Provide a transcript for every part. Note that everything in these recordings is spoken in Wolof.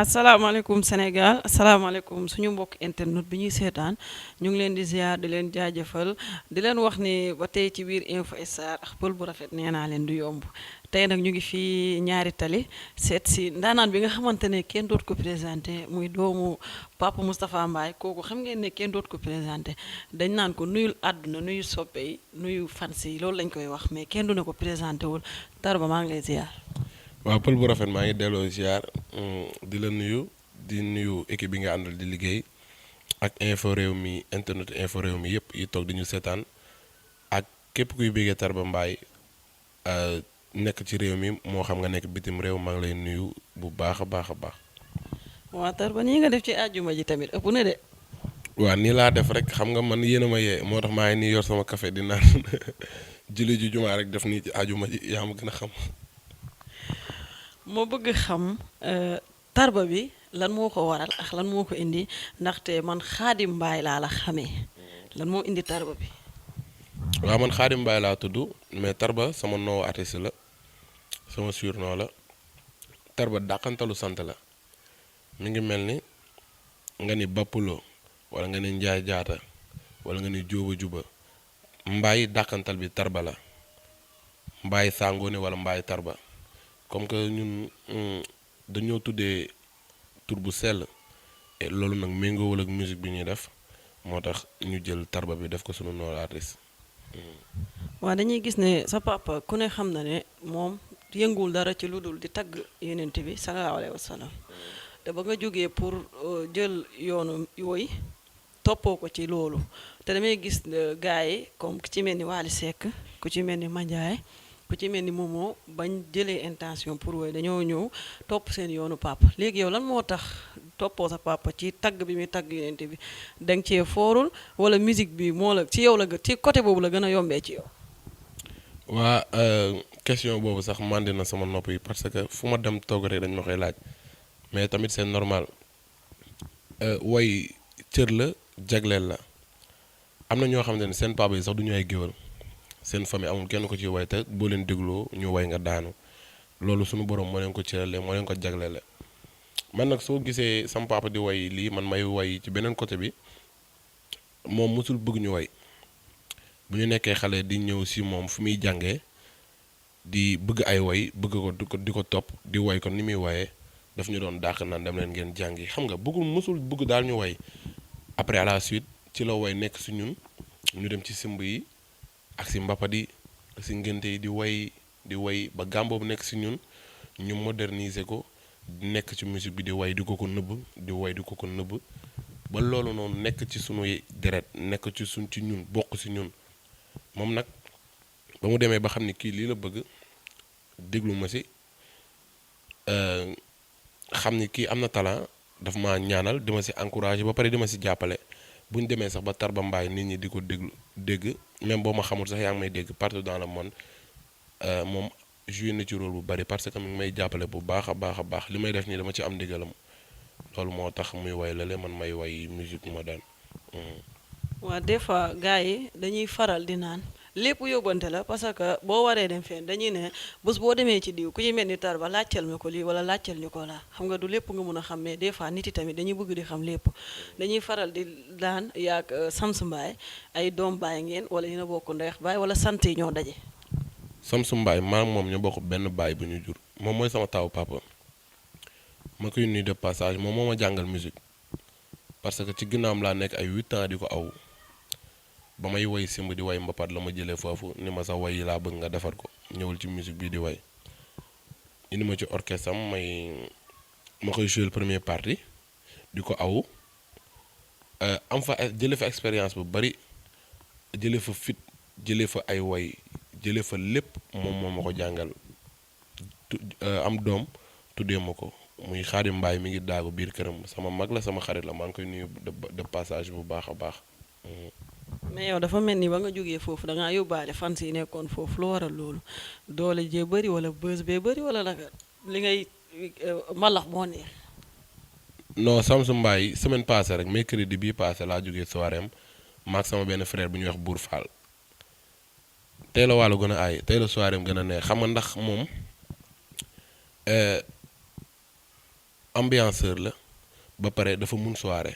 asalaamaaleykum Sénégal asalaamaaleykum suñu mbokk internet bi ñuy seetaan ñu ngi leen di ziar di leen jaajëfal di leen wax ni ba tey ci biir Info Star ak pël bu rafet nee naa leen du yomb tey nag ñu ngi fii ñaari tali seet si ndaanaan bi nga xamante ne kenn doot ko présenté muy doomu Papa Moustapha Mbaye kooku xam ngeen ne kenn doot ko présenté dañ naan ko nuyul àdduna nuyu soppe yi nuyu fans yi loolu lañ koy wax mais kenn du ne ko présenté wul Tarba maa ngi lay ziar. waaw pël bu rafet maa ngi delloo ziar di la nuyu di nuyu équipe bi nga àndal di liggéey ak info réew mi internet info réew mi yëpp yi toog di ñu seetaan ak képp kuy béggee Tarba Mbaye nekk ci réew mi moo xam nga nekk bitim réew maa ngi lay nuyu bu baax a baax a baax. waa Tarba nii nga def ci àjjuma ji tamit ëpp na de. waaw nii laa def rek xam nga man yéen a ma yee moo tax maa ngi nii yor sama café di naan julli ju jumaa rek def nii ci àjjuma ji yaa ma gën a xam. moo bëgg xam Tarba bi lan moo ko waral ak lan moo ko indi ndaxte man Xaadim Mbaay laa la xamee lan moo indi Tarba bi. waaw man Xaadim Mbaay laa tudd mais Tarba sama noowu artiste la sama surnom la Tarba dàqantalu sant la mi ngi mel ni nga ni Bappulo wala nga ni Njaay Jaata wala nga ni Jóoba Juba Mbaay dàqantal bi Tarba la Mbaay Sangoone wala Mbaay Tarba comme que ñun dañoo tuddee tur bu sell loolu nag méngoowul ak musique bi ñuy def moo tax ñu jël Tarba bi def ko sunu noowu artiste. waa dañuy gis ne sa papa ku ne xam na ne moom yëngul dara ci lu dul di tagg yenent bi sallallahu alayhi wa sallam te ba nga jógee pour jël yoonu yooyu toppoo ko ci loolu te damay gis gars yi comme ku ci mel ni Wally Seck ku ci mel ni Mandiaye ku ci mel ni Momo bañ jëlee intention pour wooy dañoo ñëw topp seen yoonu papa léegi yow lan moo tax toppoo sa papa ci tagg bi muy tagg yenent bi danga cee foorul wala musique bi moo la ci yow la ci côté boobu la gën a yombee ci yow. waa question boobu sax màndi na sama nopp yi parce que fu ma dem toog rek dañ ma koy laaj mais tamit c'est normal woy cër la jagleel la am na ñoo xamante ne seen papa yi sax du ñu ay géwël seen famille amul kenn ko ci way te boo leen dégloo ñu way nga daanu loolu suñu borom moo leen ko cërale moo leen ko jaglele man nag soo gisee sam papa di way lii man may way ci beneen côté bi moom mosul bëgg ñu way bu ñu nekkee xale di ñëw si moom fu muy jàngee di bëgg ay way bëgg ko di ko topp di way ko ni muy wayee daf ñu doon dàq naan dem leen ngeen jàngi xam nga bëggul mosul bëgg daal ñu way après à la suite ci la way nekk si ñun ñu dem ci simb yi ak si mbappat yi ak si ngénte yi di way ba gàmboobu nekk si ñun ñu moderniser ko nekk ci musique bi di way di ko nëbb di way di ko nëbb ba loolu noonu nekk ci sunuy deret nekk ci ci ñun bokk si ñun moom nag ba mu demee ba xam ni kii lii la bëgg déglu ma si xam ni kii am na talent daf ma ñaanal di ma si encouragé ba pare di ma si jàppale bu ñu demee sax ba Tarba Mbaye nit ñi di ko dégg même boo ma xamul sax yaa ngi may dégg partout dans le monde moom joué na ci rôle bu bari parce que mi ngi may jàppale bu baax a baax a baax li may def nii dama ci am ndigalam loolu moo tax muy way lale man may way musique moderne. waa des fois gars yi dañuy faral di naan lépp yóbbante la parce que boo waree dem fenn dañuy ne bés boo demee ci diw ku ci mel ni Tarba laajteel ma ko lii wala laajteel ñu ko laa xam nga du lépp nga mun a xam mais des fois nit yi tamit dañuy bëgg di xam lépp dañuy faral di daan yaag Sams Mbaye ay doom baay ngeen wala yéen a bokk ndey ak baay wala sant yi ñoo daje. Samsu Mbaye maa moom ñu bokk benn baay bu ñu jur moom mooy sama taawu papa ma koy nuyu de passage moom moo ma jàngal musique parce que ci ginnaawam laa nekk ay 8 ans di ko aw ba may woy simb di way mbapat la ma jëlee foofu ni ma sax way yi laa bëgg nga defar ko ñëwal ci musique bi di way indi ma ci orchestre am ma koy jouer première partie di ko aw am fa jële fa expérience bu bari jële fa fit jële fa ay way jële fa lépp moom ma ko jàngal am doom tuddee ma ko muy Xaadim Mbaay mi ngi daagu biir këram sama mag la sama xarit la maa ngi koy nuyu de passage bu baax a baax. mais yow dafa mel ni ba nga jógee foofu da ngaa yóbbaale fans yi nekkoon foofu lu waral loolu doole jee bëri wala bës bee bëri wala naka li ngay mbalax moo neex. non Samsu Mbaye semaine passée rek mercredi bii passé laa jógee soirée am maag sama benn frère bu ñuy wax Bour Fall tey la wàllu gën a aay tey la soirée am gën a neex xam nga ndax moom ambianceur la ba pare dafa mun soirée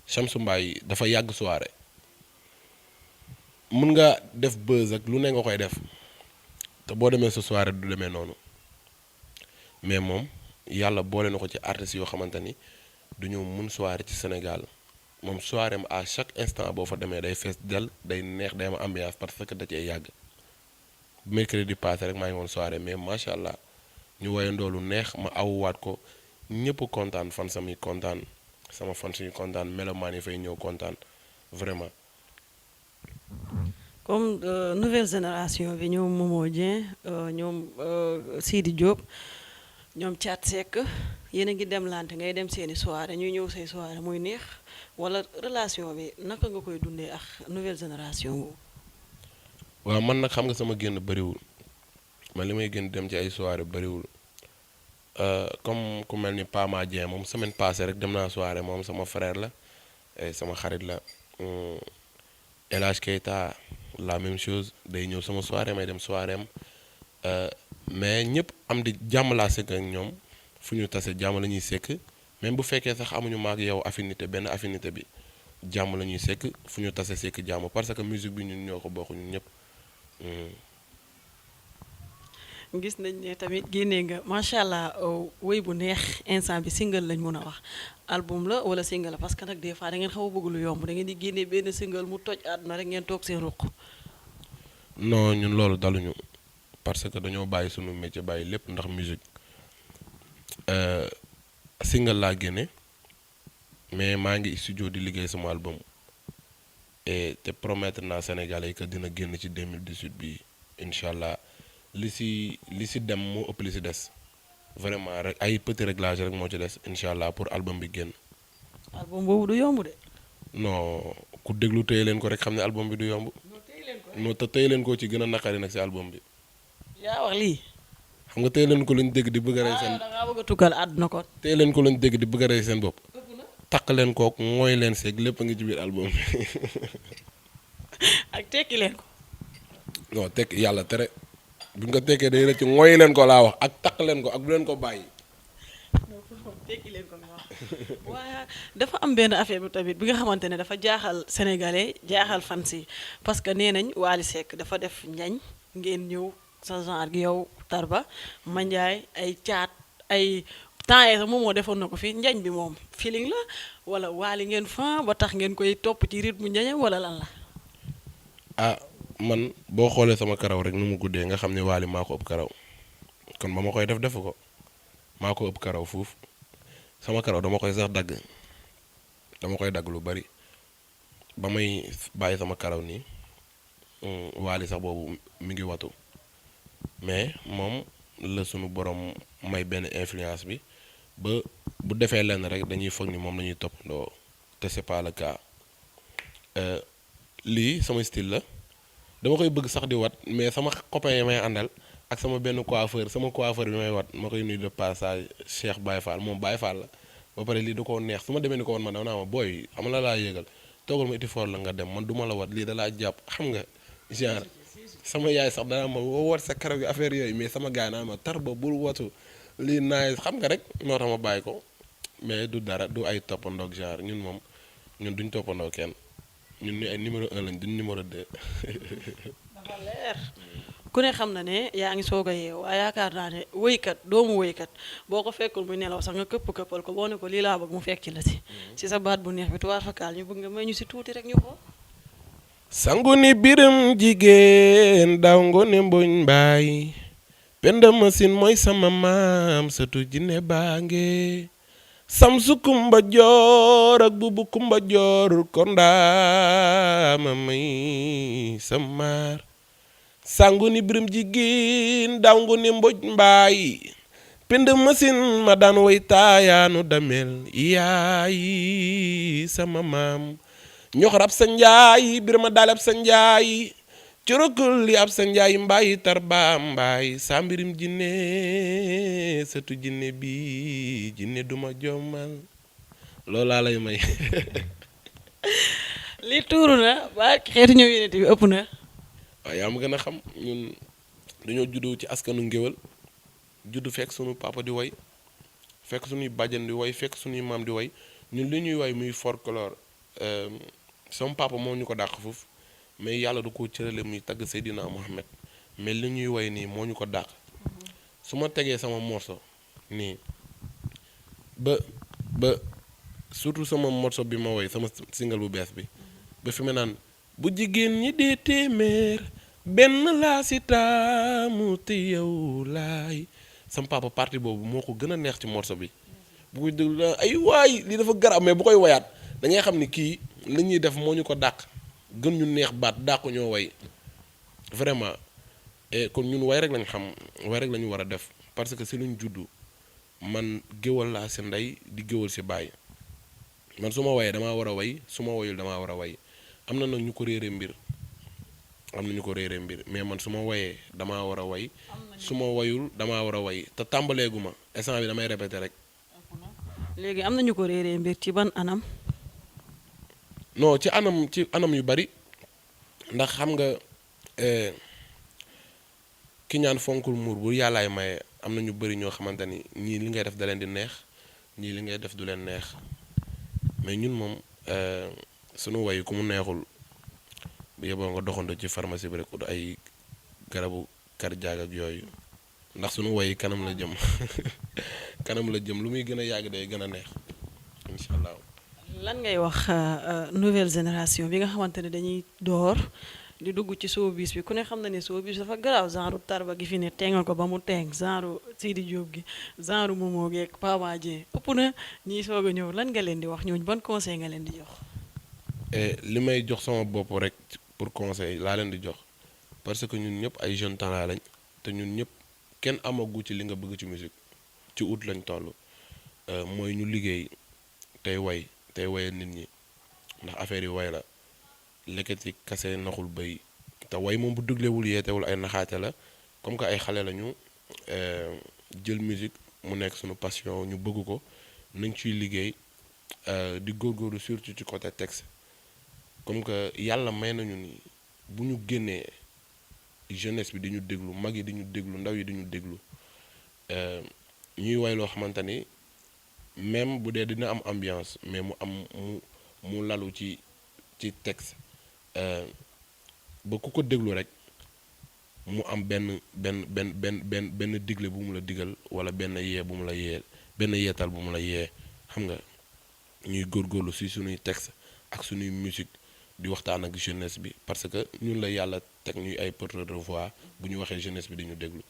Shamsu Mbaye dafa yàgg soirée mun nga def buzz ak lu ne nga koy def te boo demee sa soirée du demee noonu mais moom yàlla boole na ko ci artistes yoo xamante ni dañoo mun soirée ci Sénégal moom soirée am à chaque instant boo fa demee day fees del day neex day am ambiance parce que da cee yàgg mercredi passé rek maa ngi woon soirée mais macha allah ñu woyandoo lu neex ma awuwaat ko ñëpp kontaan fan samay kontaan sama fan suñu kontaan melomaan yi fay ñëw kontaan vraiment. comme nouvelle génération bi ñoom Momo Dieng ñoom Sidi Diop ñoom Thiat Seck yéen a ngi demlante ngay dem seeni soirée ñuy ñëw say soirée muy neex wala relation bi naka nga koy dundee ak nouvelle génération boobu. waaw man nag xam nga sama génn bëriwul man li may génn dem ci ay soirée bëriwul comme ku mel ni Pama Dieng moom semaine passée rek dem naa soirée moom sama frère la sama xarit la El Hadj Keita la même chose day ñëw sama soirée may dem soirée am mais ñëpp am di jàmm laa sekk ak ñoom fu ñu tase jàmm la ñuy sekk même bu fekkee sax amuñu maag yow affinité benn affinité bi jàmm la ñuy sekk fu ñu tase sekk jàmm parce que musique bi ñun ñoo ko bokk ñun ñëpp. gis nañ ne tamit génnee nga macha allah woy bu neex instant bi single lañ mën a wax album la wala single la parce que nag des fois da ngeen xaw a bëgg lu yomb da ngeen di génnee benn single mu toj àdduna rek ngeen toog seen ruq. non ñun loolu daluñu parce que dañoo bàyyi sunu métier bàyyi lépp ndax musique single laa génne mais maa ngi studio di liggéey sama album et te promettre naa Sénégalais yi que dina génn ci 2018 bi incha allah li si dem moo ëpp li si des vraiment rek ay petit réglage rek moo ci des incha allah pour album bi génn. album boobu du yomb de. non ku déglu téye leen ko rek xam ne album bi du yomb. non te téye leen ko ci gën a naqari nag si album bi. yaa wax lii. xam nga téye leen ko lañ dégg di bëgg a rey seen. da ngaa bëgg a tukkal àdduna kon. téye leen ko lañ dégg di bëgg a rey seen bopp. takk leen kook mooy leen seeg lépp a ngi ci biir album bi. ak tekki leen ko. non tekki yàlla tere bu nga tekkee day rëcc mooy leen ko laa wax ak takk leen ko ak bu leen ko bàyyi. tekki leen ko nga wax waaye dafa am benn affaire bi tamit bi nga xamante ne dafa jaaxal sénégalais jaaxal fans yi parce que nee nañ Wally Seck dafa def ñañ ngeen ñëw sa genre gi yow Tarba Mandiaye ay caat ay temps yii sax moom moo defoon na ko fi njañ bi moom feeling la wala Wally ngeen fan ba tax ngeen koy topp ci rythme njañam wala lan la. ah man boo xoolee sama karaw rek nu mu guddee nga xam ne Wally maa ko ëpp karaw kon ba ma koy def defu ko maa ko ëpp karaw fuuf sama karaw dama koy sax dagg dama koy dagg lu bari ba may bàyyi sama karaw nii Wally sax boobu mi ngi watu mais moom la sunu borom may benn influence bi ba bu defee lenn rek dañuy foog ni moom la ñuy toppandoo te c'est pas le cas lii sama style la dama koy bëgg sax di wat mais sama copain yi may àndal ak sama benn coiffeur bi may wat ma koy nuyu de passage Cheikh Baye Fall moom Baye Fall la ba pare lii da koo neex su ma demee ni ko woon man dama naa ma booy xam la laa yéegal toogal ma iti foor la nga dem man duma la wat lii da laa jàpp xam nga genre sama yaay sax danaa ma woo wat sa karaw yi affaire yooyu mais sama gars naa ma Tarba bul watu lii naay xam nga rek moo tax ma bàyyi ko mais du dara du ay toppandoog genre ñun moom ñun duñ toppandoo kenn ñun ni ay numéro 1 lañ duñ numéro 2. dafa leer ku ne xam na ne yaa ngi soog a yeew waaye yaakaar naa ne woykat doomu woykat boo ko fekkul muy nelaw sax nga këppal ko boo ne ko lii laa bëgg mu fekk ci la si sa baat bu neex bi tuwaar fakkaal ñu bëgg nga may ñu si tuuti rek ñu xool. sangu ni biram jigéen daw ngone mboñ mbaay penda machine mooy sama maam satu jinne baange samsu kumba joor ak bubu kumba joor kondaama may samar sangu ni biram jigéen daw ngone mboñ mbaay penda machine ma daan way taayaanu damel yaay sama maam ñoxor ab sa njaay birama daal ab sa njaay corokul li ab sa njaay mbaay Tarba mbaay saa mbirim jinne sëtu jinne bi jinne duma jommal loolu laa lay may. li tuuru na ba xeetu ñëw yénete bi ëpp na. waaw yaa ma gën a xam ñun dañoo juddu ci askanu ngéwal juddu fekk sunu papa di woy fekk suñuy bàjjan di way fekk suñuy maam di way ñun li ñuy way muy folklore sama papa moo ñu ko dàq foofu mais yàlla du ko cërale muy tagg Seydina Mohamed mais li ñuy way nii moo ñu ko dàq su ma tegee sama morceau nii ba surtout sama morceau bi ma way sama single bu bees bi ba fi ma naan bu jigéen ñi dee téeméer benn laa si taamu te yow laay sama papa partie boobu moo ko gën a neex ci morceau bi bu koy déglu ay waay li dafa garab mais bu koy wayaat da ngay xam ni kii li ñuy def moo ñu ko dàq gën ñu neex baat dàq ñoo way vraiment et kon ñun way rek lañ xam way rek la ñu war a def parce que si luñ juddu man géwal laa si ndey di géwal si baay man su ma wayee damaa war a way su ma wayul damaa war a way am na nag ñu ko réeree mbir mais man su ma wayee damaa war a way su ma wayul damaa war a way te tàmbaleegu ma instant bi damay répété rek. léegi am na ñu ko réeree mbir ci ban anam. non ci anam yu bari ndax xam nga ki ñaan fonkul muur bu yàllaay maye am na ñu bari ñoo xamante ni ñii li ngay def da leen di neex ñii li ngay def du leen neex mais ñun moom sunu way ku mu neexul bu yeboo nga doxanto ci pharmacie bi rek ut ay garabu cardiaque ak yooyu ndax sunu way kanam la jëm kanam la jëm lu muy gën a yàgg day gën a neex incha allah. lan ngay wax nouvelle génération bi nga xamante ne dañuy door di dugg ci showbiz bi ku ne xam na ne showbiz dafa garaaw genre Tarba gi fi ne tengal ko ba mu teng genre Sidi Diop gi genre Momo gi ak Pama Dieng ëpp na ñiy soog a ñëw lan nga leen di wax ñooñu ban conseil nga leen di jox. li may jox sama bopp rek pour conseil laa leen di jox parce que ñun ñëpp ay jeunes talent lañ te ñun ñëpp kenn amagu ci li nga bëgg ci musique ci ut lañ toll mooy ñu liggéey tey waye nit ñi ndax affaire yi way la lekkati kase naxul bay te way moom bu duglewul yeetewul ay naxaate la comme que ay xale lañu jël musique mu nekk suñu passion ñu bëgg ko nañ ciy liggéey di góorgóorlu surtout ci côté texte comme que yàlla may nañu ni bu ñu génnee jeunesse bi di ñu déglu mag yi di ñu déglu ndaw yi di ñu déglu ñuy way loo xamante ni même bu dee dina am ambiance mais mu lalu ci texte ba ku ko déglu rek mu am benn digle bu mu la digal wala benn yee bu mu la yee benn yeetal bu mu la yee xam nga ñuy góorgóorlu si suñuy texte ak suñuy musique di waxtaan ak jeunesse bi parce que ñun la yàlla teg ñuy ay porteurs de voix bu ñu waxee jeunesse bi di ñu déglu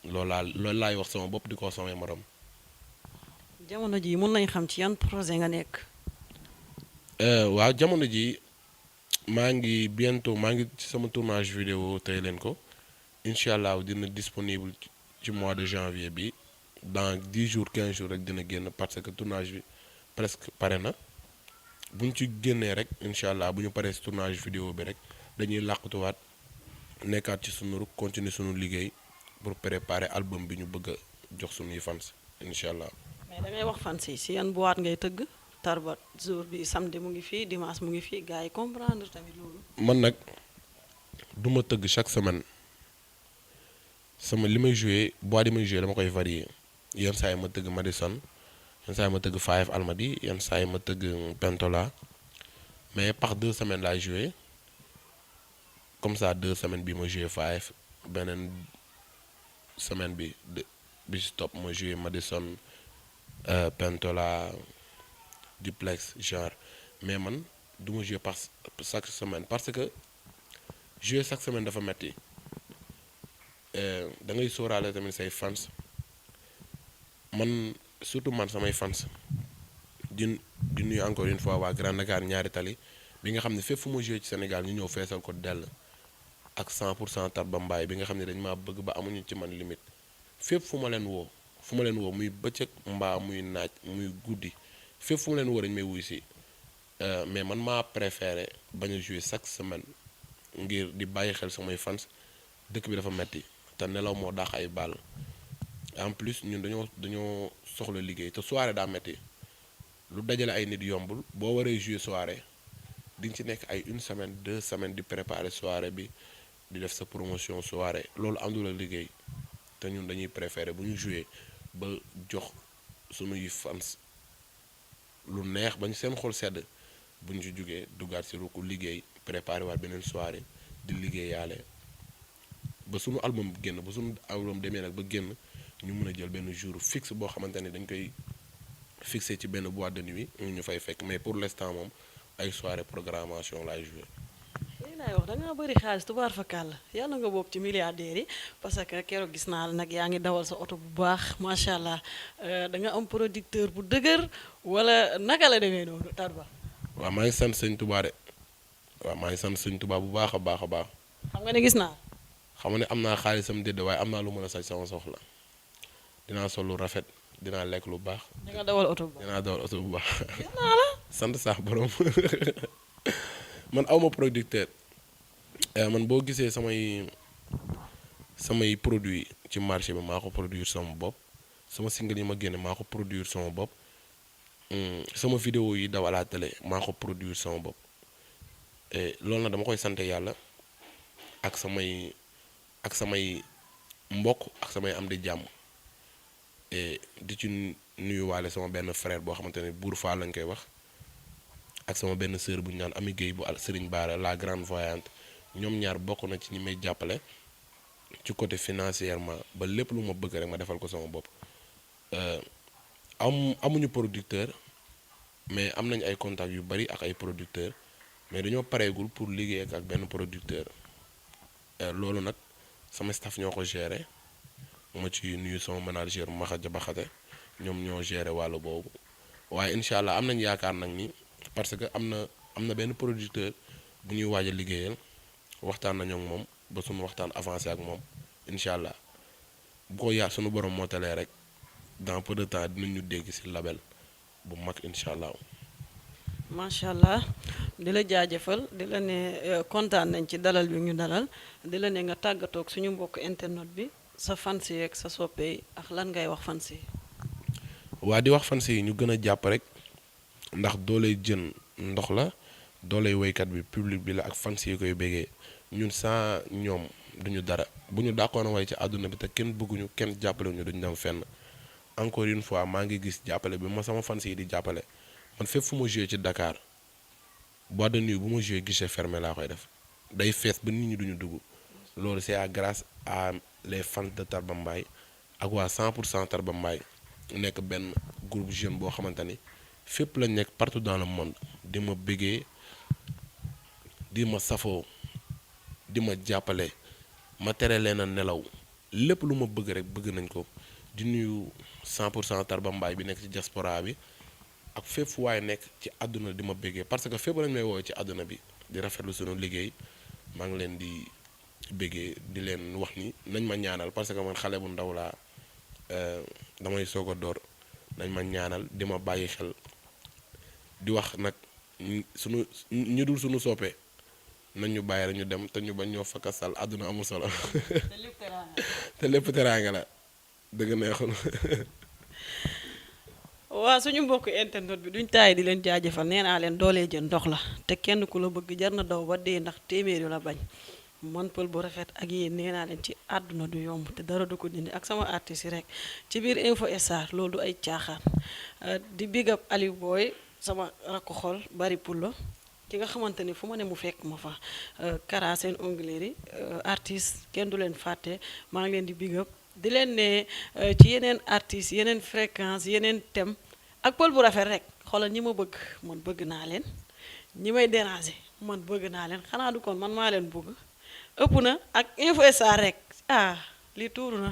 loolu laay wax sama bopp di ko samay morom. jamono ji mën nañ xam ci yan projet nga nekk. waaw jamono ji maa ngi ci sama tournage vidéo tey leen ko incha allah dina disponible ci mois de janvier bi dans 10 jours 15 jours rek dina génn parce que tournage bi presque pare na bu ñu ci génnee rek incha allah bu ñu paree si tournage vidéo bi rek dañuy làqatuwaat nekkaat ci sunu continuer sunu liggéey pour préparer album bi ñu bëgg a jox sunuy fans incha allah. mais da ngay wax fans yi si yan boîte ngay tëgg. Tarba jour bi samedi mu ngi fii dimanche mu ngi fii gars yi comprendre tamit loolu. man nag du ma tëgg chaque semaine li may joué boîte yi may joué dama koy varier yenn saa yi ma tëgg Madison yenn saa yi ma tëgg Five Almadi yenn saa yi ma tëgg Pentola mais par 2 semaines laay joué comme ça 2 semaines bi ma joué Five beneen semaine bi si topp ma joué Madison Pentola. Duplex genre mais man du ma jouer chaque semaine parce que jouer chaque semaine dafa metti da ngay sóoraale tamit say fans man surtout man samay fans di nuyu encore une fois waa Grand Dakar ñaari tali bi nga xam ne fépp fu ma jouer ci Sénégal ñu ñëw feesal ko dell ak 100% Tarba Mbaye bi nga xam ne dañ maa bëgg ba amuñu ci man limite fépp fu ma leen woo muy bëccëg mbaa muy naaj muy guddi fépp fu mu leen war a may wuy si mais man maa préféré bañ a jouer chaque semaine ngir di bàyyi xel samay fans dëkk bi dafa metti te nelaw moo dàq ay ball en plus ñun dañoo soxla liggéey te soirée daa metti lu dajale ay nit yombul boo waree jouer soirée di nga ci nekk ay 1 semaine 2 semaines di préparer soirée bi di def sa promotion soirée loolu àndul ak liggéey te ñun dañuy préféré bu ñu jouer ba jox sunuy fans lu neex bañ seen xol sedd buñ ci jógee duggaat si ruku liggéey préparé waat beneen soirée di liggéeyaale ba sunu album génn ba sunu album demee nag ba génn ñu mën a jël benn jour fixe boo xamante ne dañ koy fixé ci benn boîte de nuit ñu fay fekk mais pour l'instant moom ay soirée programmation laay joué. lii laay wax da ngaa bëri xaalis tubaar fa kàll yàlla nga bokk ci milliardaires yi parce que keroog gis naa la nag yaa ngi dawal sa oto bu baax macha allah da nga am producteur bu dëgër wala naka la demee noonu Tarba. waaw maa ngi sant sëñ Touba de waaw maa ngi sant sëñ Touba bu baax a baax a baax. xam nga ne gis naa. xam nga ne am naa xaalisam déedéet waaye am naa lu mën a saj sama soxla dinaa sol lu rafet dinaa lekk lu baax. da nga dawal oto bu baax dinaa dawal oto bu baax. gis naa la. sant sax borom man awma producteur man boo gisee samay produit ci marché bi maa ko produire sama bopp sama single yi ma génne maa ko produire sama bopp sama vidéo yi daw à la télé maa ko produire sama bopp loolu nag dama koy sante yàlla ak samay mbokk ak samay am di jàmm di ci nuyuwaale sama benn frère boo xamante ne Bour Fall lañ koy wax ak sama benn sœur bu ñu naan Ami Guèye bu Serigne Bara la grande voyante ñoom ñaar bokk na ci ñi may jàppale ci côté financièrement ba lépp lu ma bëgg rek ma defal ko sama bopp amuñu producteur mais am nañ ay contacts yu bari ak ay producteurs mais dañoo pareegul pour liggéey ak benn producteur loolu nag sama staff ñoo ko gérer ma ci nuyu sama manager Maxa Jabaxate ñoom ñoo gérer wàllu boobu waaye incha allah am nañ yaakaar nag ni parce que am na benn producteur bu ñuy waaj a liggéeyal waxtaan nañu ak moom ba suñu waxtaan avancé ak moom incha allah bu ko yaa suñu borom moo talee rek dans peu de temps dinañ ñu dégg ci label bu mag incha allah. macha allah di la jaajëfal di la ne kontaan nañ ci dalal bi ñu dalal di la ne nga tàggatoog suñu mbokk internet bi sa fans yi ak sa soppe yi ak lan ngay wax fans yi. waa di wax fans yi ñu gën a jàpp rek ndax dooley jën ndox la dooley woykat bi public bi la ak fans yi koy bégee ñun sans ñoom duñu dara bu ñu dàqoon a way ci àdduna bi te kenn bëgguñu kenn jàppale ñu duñu dem fenn encore une fois maa ngi gis jàppale bi ma sama fans yi di jàppale man fépp fu ma joué ci Dakar boîte de nuit bu ma joué guichet fermé laa koy def day fees ba nit ñi duñu dugg loolu c'est à grâce à les fans de Tarba Mbaye ak waa 100% Tarba Mbaye nekk benn groupe jeune boo xamante ni fépp lañ nekk partout dans le monde di ma bëggee di ma safoo di ma jàppale ma tere leen a nelaw lépp lu ma bëgg rek bëgg nañ ko di nuyu 100% Tarba Mbaye bi nekk ci diaspora bi ak fépp fu waaye nekk ci àdduna di ma bëggee parce que fépp lañ may woowee ci àdduna bi di rafetlu sunu liggéey maa ngi leen di bëggee di leen wax ni nañ ma ñaanal parce que man xale bu ndaw laa damay soog a door nañ ma ñaanal di ma bàyyi xel di wax nag sunu ñu dul sunu soppee nañ ñu bàyyi rek ñu dem te ñu bañ ñoo fakkasal àdduna amul solo te lépp teraanga la dëgg neexul. waa suñu mbokk internet bi duñ taay di leen jaajëfal nee naa leen doolee jën ndox la te kenn ku la bëgg jar na daw ba dee ndax téeméer yu la bañ man pël bu rafet ak yéen nee naa leen ci àdduna du yomb te dara du ko dindi ak sama artiste yi rek ci biir Info Star loolu du ay caaxaan di big up Aliou Boy sama rakku xol bari pulo ki nga xamante ni fu ma ne mu fekk ma fa Kara seen onglerie artiste kenn du leen fàtte maa ngi leen di big up di leen ne ci yeneen artistes yeneen fréquence yeneen thème ak pël bu rafet rek xoolal ñi ma bëgg man bëgg naa leen ñi may déranger man bëgg naa leen xanaa du kon man maa leen bëgg ëpp na ak Info Star rek lii tuuru na